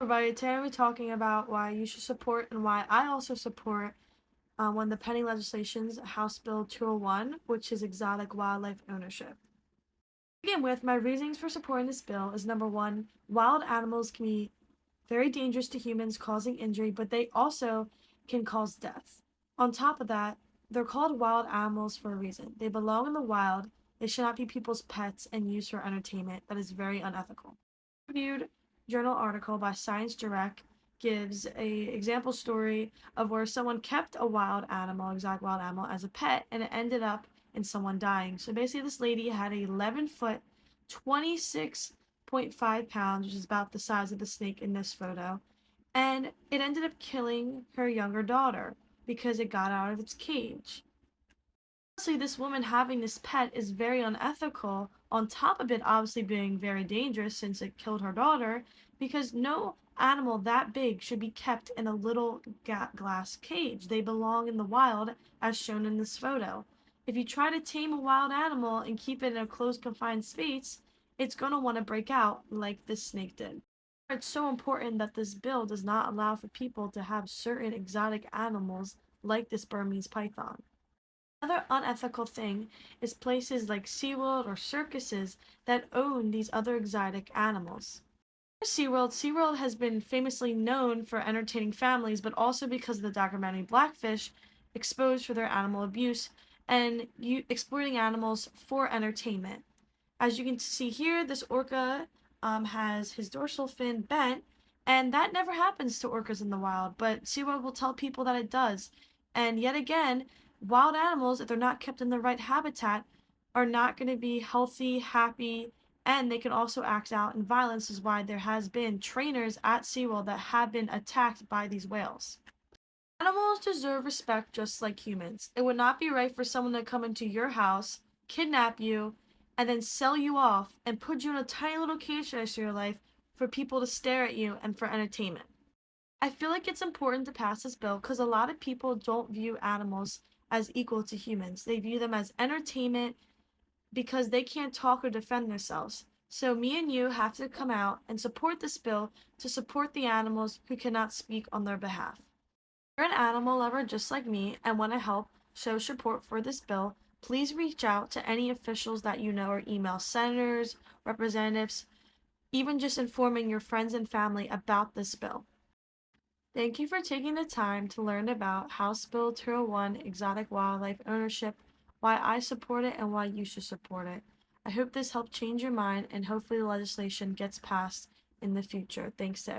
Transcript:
Everybody, today we're talking about why you should support and why I also support one of the pending legislations, House Bill 201, which is exotic wildlife ownership. To begin with, my reasons for supporting this bill is number one, wild animals can be very dangerous to humans, causing injury, but they also can cause death. On top of that, they're called wild animals for a reason. They belong in the wild. They should not be people's pets and used for entertainment. That is very unethical. Reviewed journal article by Science Direct gives a example story of where someone kept a wild animal, exotic wild animal, as a pet, and it ended up in someone dying. So basically, this lady had a 11-foot, 26.5 pounds, which is about the size of the snake in this photo, and it ended up killing her younger daughter because it got out of its cage. Honestly, this woman having this pet is very unethical, on top of it obviously being very dangerous since it killed her daughter, because no animal that big should be kept in a little glass cage. They belong in the wild, as shown in this photo. If you try to tame a wild animal and keep it in a closed, confined space, it's going to want to break out like this snake did. It's so important that this bill does not allow for people to have certain exotic animals like this Burmese python. Another unethical thing is places like SeaWorld or circuses that own these other exotic animals. SeaWorld has been famously known for entertaining families, but also because of the documentary Blackfish, exposed for their animal abuse and exploiting animals for entertainment. As you can see here, this orca has his dorsal fin bent, and that never happens to orcas in the wild, but SeaWorld will tell people that it does. And yet again, wild animals, if they're not kept in the right habitat, are not going to be healthy, happy, and they can also act out in violence, is why there has been trainers at SeaWorld that have been attacked by these whales. Animals deserve respect just like humans. It would not be right for someone to come into your house, kidnap you, and then sell you off and put you in a tiny little cage for the rest of your life for people to stare at you and for entertainment. I feel like it's important to pass this bill because a lot of people don't view animals as equal to humans. They view them as entertainment because they can't talk or defend themselves. So me and you have to come out and support this bill to support the animals who cannot speak on their behalf. If you're an animal lover just like me and want to help show support for this bill, please reach out to any officials that you know or email senators, representatives, even just informing your friends and family about this bill. Thank you for taking the time to learn about House Bill 201 exotic wildlife ownership, why I support it, and why you should support it. I hope this helped change your mind and hopefully the legislation gets passed in the future. Thanks to